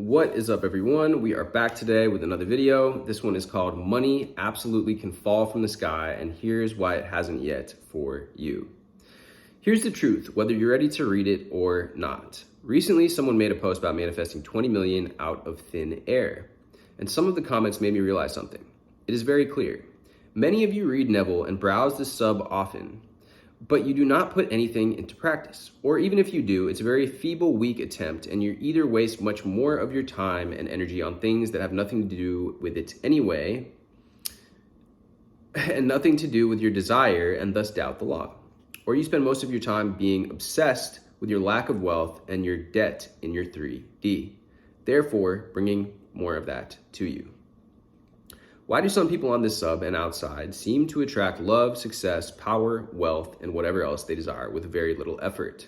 What is up, everyone? We are back today with another video. This one is called Money Absolutely Can Fall from the Sky, and here's why it hasn't yet for you. Here's the truth, whether you're ready to read it or not. Recently, someone made a post about manifesting 20 million out of thin air, and some of the comments made me realize something. It is very clear. Many of you read Neville and browse the sub often, but you do not put anything into practice. Or even if you do, it's a very feeble, weak attempt, and you either waste much more of your time and energy on things that have nothing to do with it anyway, and nothing to do with your desire, and thus doubt the law. Or you spend most of your time being obsessed with your lack of wealth and your debt in your 3D, therefore bringing more of that to you. Why do some people on this sub and outside seem to attract love, success, power, wealth, and whatever else they desire with very little effort?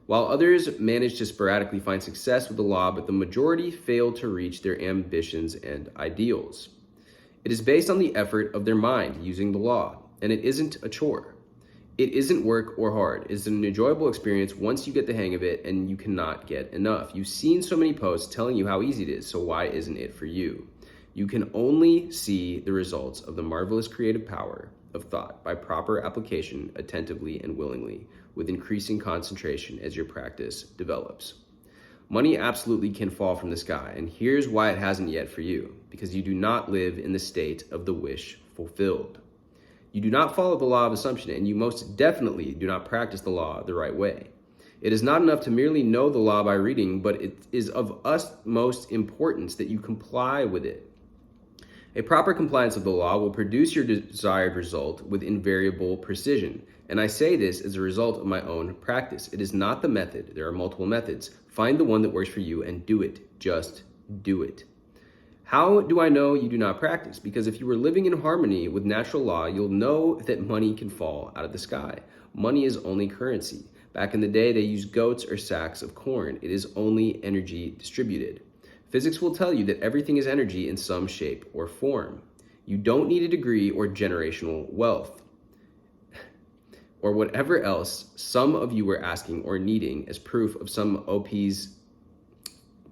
While others manage to sporadically find success with the law, but the majority fail to reach their ambitions and ideals. It is based on the effort of their mind using the law, and it isn't a chore. It isn't work or hard. It's an enjoyable experience once you get the hang of it, and you cannot get enough. You've seen so many posts telling you how easy it is, so why isn't it for you? You can only see the results of the marvelous creative power of thought by proper application, attentively and willingly, with increasing concentration as your practice develops. Money absolutely can fall from the sky, and here's why it hasn't yet for you, because you do not live in the state of the wish fulfilled. You do not follow the law of assumption, and you most definitely do not practice the law the right way. It is not enough to merely know the law by reading, but it is of utmost importance that you comply with it. A proper compliance of the law will produce your desired result with invariable precision. And I say this as a result of my own practice. It is not the method. There are multiple methods. Find the one that works for you and do it. Just do it. How do I know you do not practice? Because if you were living in harmony with natural law, you'll know that money can fall out of the sky. Money is only currency. Back in the day, they used goats or sacks of corn. It is only energy distributed. Physics will tell you that everything is energy in some shape or form. You don't need a degree or generational wealth or whatever else some of you were asking or needing as proof of some OPs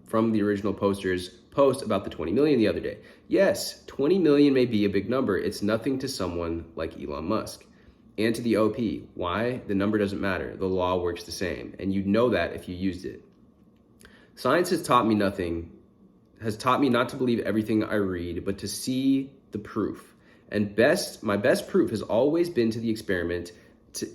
from the original poster's post about the 20 million the other day. Yes, 20 million may be a big number. It's nothing to someone like Elon Musk. And to the OP, why? The number doesn't matter. The law works the same, and you'd know that if you used it. Science has taught me not to believe everything I read, but to see the proof. And my best proof has always been to the experiment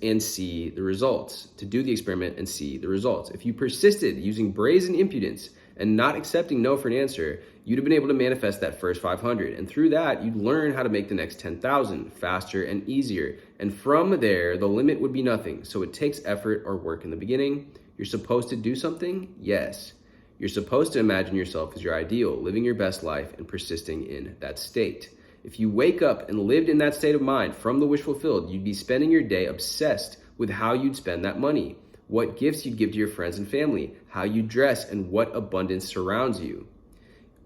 and see the results. To do the experiment and see the results. If you persisted using brazen impudence and not accepting no for an answer, you'd have been able to manifest that first 500. And through that, you'd learn how to make the next 10,000 faster and easier. And from there, the limit would be nothing. So it takes effort or work in the beginning. You're supposed to do something? Yes. You're supposed to imagine yourself as your ideal, living your best life and persisting in that state. If you wake up and lived in that state of mind from the wish fulfilled, you'd be spending your day obsessed with how you'd spend that money, what gifts you'd give to your friends and family, how you dress, and what abundance surrounds you,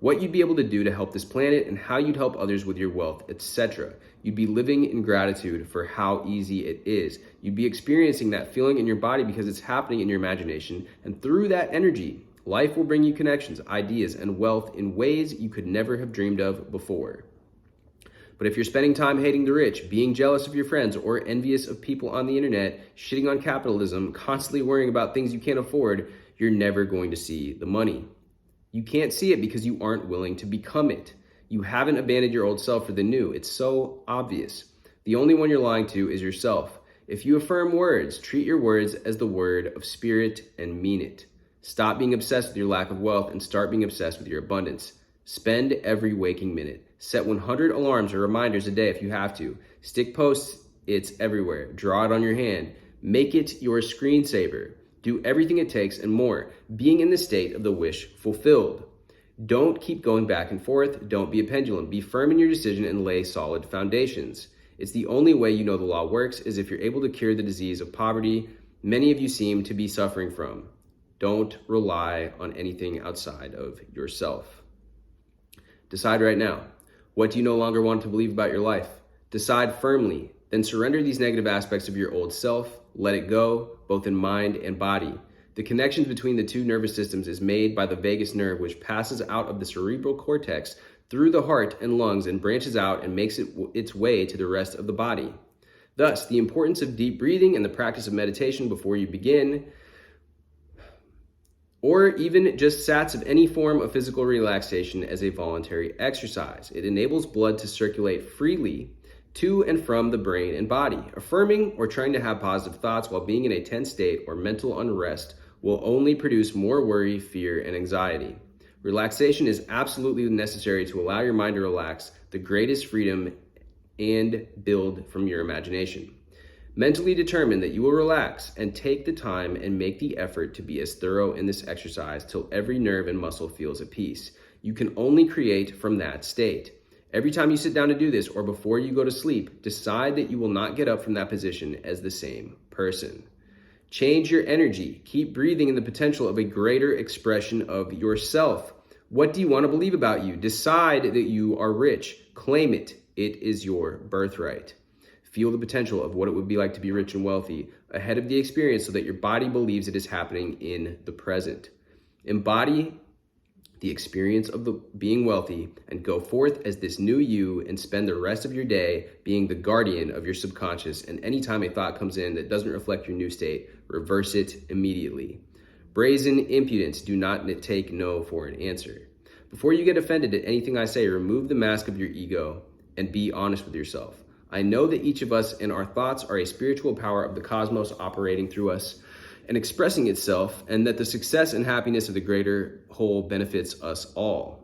what you'd be able to do to help this planet, and how you'd help others with your wealth, etc. You'd be living in gratitude for how easy it is. You'd be experiencing that feeling in your body because it's happening in your imagination, and through that energy, life will bring you connections, ideas, and wealth in ways you could never have dreamed of before. But if you're spending time hating the rich, being jealous of your friends, or envious of people on the internet, shitting on capitalism, constantly worrying about things you can't afford, you're never going to see the money. You can't see it because you aren't willing to become it. You haven't abandoned your old self for the new. It's so obvious. The only one you're lying to is yourself. If you affirm words, treat your words as the word of spirit and mean it. Stop being obsessed with your lack of wealth and start being obsessed with your abundance. Spend every waking minute. Set 100 alarms or reminders a day if you have to. Stick post-its everywhere. Draw it on your hand. Make it your screensaver. Do everything it takes and more, being in the state of the wish fulfilled. Don't keep going back and forth. Don't be a pendulum. Be firm in your decision and lay solid foundations. It's the only way you know the law works is if you're able to cure the disease of poverty many of you seem to be suffering from. Don't rely on anything outside of yourself. Decide right now. What do you no longer want to believe about your life? Decide firmly, then surrender these negative aspects of your old self. Let it go, both in mind and body. The connections between the two nervous systems is made by the vagus nerve, which passes out of the cerebral cortex through the heart and lungs and branches out and makes its way to the rest of the body. Thus, the importance of deep breathing and the practice of meditation before you begin, or even just sats of any form of physical relaxation as a voluntary exercise. It enables blood to circulate freely to and from the brain and body. Affirming or trying to have positive thoughts while being in a tense state or mental unrest will only produce more worry, fear, and anxiety. Relaxation is absolutely necessary to allow your mind to relax, the greatest freedom, and build from your imagination. Mentally determine that you will relax and take the time and make the effort to be as thorough in this exercise till every nerve and muscle feels at peace. You can only create from that state. Every time you sit down to do this or before you go to sleep, decide that you will not get up from that position as the same person. Change your energy. Keep breathing in the potential of a greater expression of yourself. What do you want to believe about you? Decide that you are rich. Claim it. It is your birthright. Feel the potential of what it would be like to be rich and wealthy ahead of the experience so that your body believes it is happening in the present. Embody the experience of being wealthy and go forth as this new you and spend the rest of your day being the guardian of your subconscious. And anytime a thought comes in that doesn't reflect your new state, reverse it immediately. Brazen impudence, do not take no for an answer. Before you get offended at anything I say, remove the mask of your ego and be honest with yourself. I know that each of us and our thoughts are a spiritual power of the cosmos operating through us and expressing itself, and that the success and happiness of the greater whole benefits us all.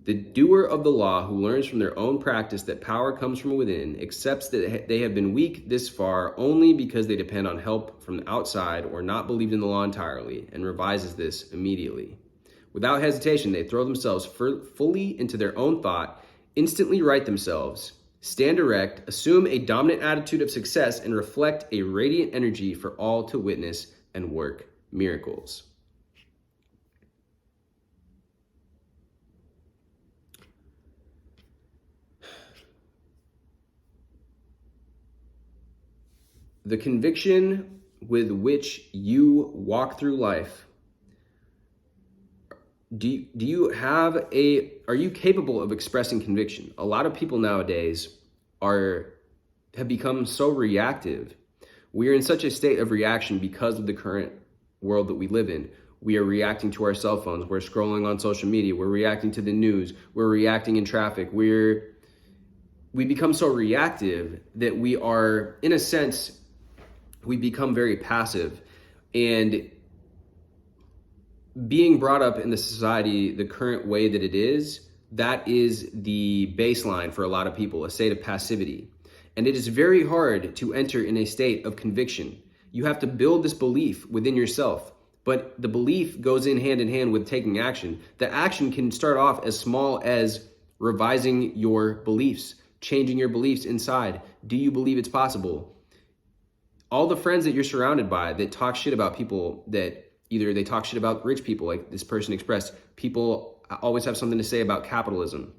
The doer of the law who learns from their own practice that power comes from within accepts that they have been weak this far only because they depend on help from the outside or not believed in the law entirely, and revises this immediately. Without hesitation, they throw themselves fully into their own thought, instantly right themselves, stand erect, assume a dominant attitude of success, and reflect a radiant energy for all to witness and work miracles. The conviction with which you walk through life, are you capable of expressing conviction? A lot of people nowadays have become so reactive. We are in such a state of reaction because of the current world that we live in. We are reacting to our cell phones. We're scrolling on social media. We're reacting to the news. We're reacting in traffic. We become so reactive that we are, in a sense, we become very passive. And being brought up in the society the current way that it is, that is the baseline for a lot of people, a state of passivity. And it is very hard to enter in a state of conviction. You have to build this belief within yourself, but the belief goes in hand with taking action. The action can start off as small as revising your beliefs, changing your beliefs inside. Do you believe it's possible? All the friends that you're surrounded by that talk shit about people, that either they talk shit about rich people, like this person expressed, people always have something to say about capitalism.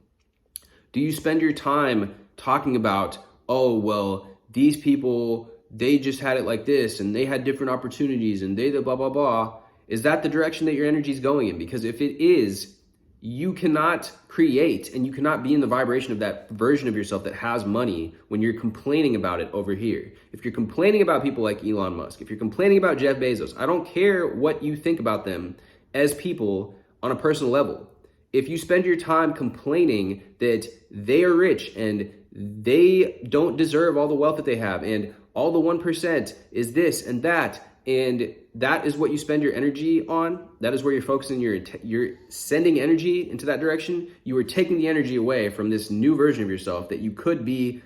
Do you spend your time talking about, oh, well, these people, they just had it like this and they had different opportunities and they the blah, blah, blah? Is that the direction that your energy is going in? Because if it is, you cannot create and you cannot be in the vibration of that version of yourself that has money when you're complaining about it over here. If you're complaining about people like Elon Musk, if you're complaining about Jeff Bezos, I don't care what you think about them as people on a personal level. If you spend your time complaining that they are rich and they don't deserve all the wealth that they have and all the 1% is this and that, and that is what you spend your energy on, that is where you're focusing, you're sending energy into that direction, you are taking the energy away from this new version of yourself that you could be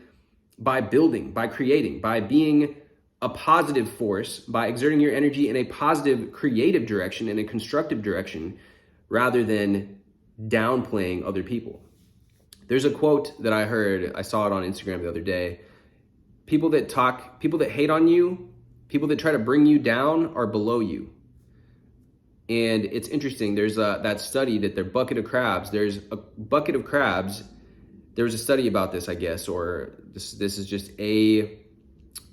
by building, by creating, by being a positive force, by exerting your energy in a positive, creative direction, in a constructive direction, rather than downplaying other people. There's a quote that I heard, I saw it on Instagram the other day. People that hate on you, people that try to bring you down are below you. And it's interesting, there's that study that their bucket of crabs, there's a bucket of crabs, there was a study about this, I guess, or this is just a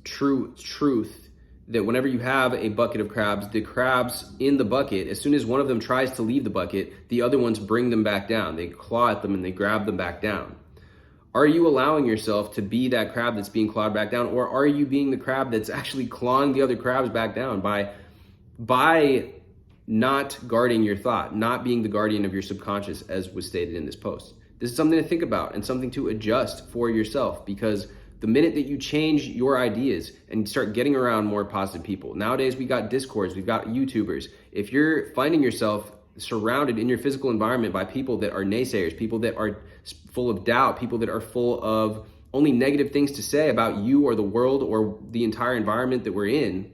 truth that whenever you have a bucket of crabs, the crabs in the bucket, as soon as one of them tries to leave the bucket, the other ones bring them back down. They claw at them and they grab them back down. Are you allowing yourself to be that crab that's being clawed back down, or are you being the crab that's actually clawing the other crabs back down by not guarding your thought, not being the guardian of your subconscious, as was stated in this post? This is something to think about and something to adjust for yourself, because the minute that you change your ideas and start getting around more positive people, nowadays we got Discords, we've got YouTubers. If you're finding yourself surrounded in your physical environment by people that are naysayers, people that are full of doubt, people that are full of only negative things to say about you or the world or the entire environment that we're in,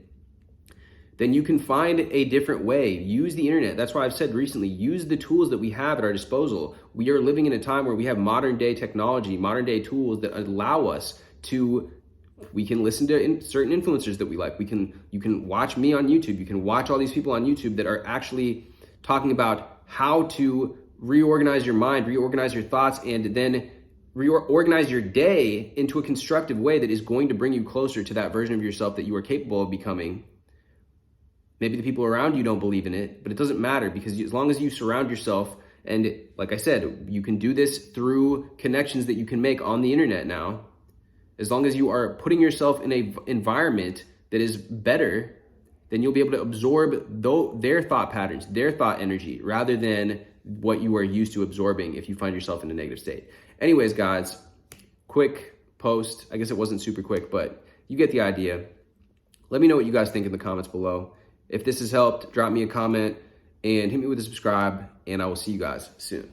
then you can find a different way. Use the internet. That's why I've said recently, use the tools that we have at our disposal. We are living in a time where we have modern day technology, modern day tools that allow us to, we can listen to certain influencers that we like. You can watch me on YouTube. You can watch all these people on YouTube that are actually talking about how to reorganize your mind, reorganize your thoughts, and then reorganize your day into a constructive way that is going to bring you closer to that version of yourself that you are capable of becoming. Maybe the people around you don't believe in it, but it doesn't matter, because as long as you surround yourself, and like I said, you can do this through connections that you can make on the internet now. As long as you are putting yourself in an environment that is better, then you'll be able to absorb their thought patterns, their thought energy, rather than what you are used to absorbing if you find yourself in a negative state. Anyways, guys, quick post. I guess it wasn't super quick, but you get the idea. Let me know what you guys think in the comments below. If this has helped, drop me a comment and hit me with a subscribe, and I will see you guys soon.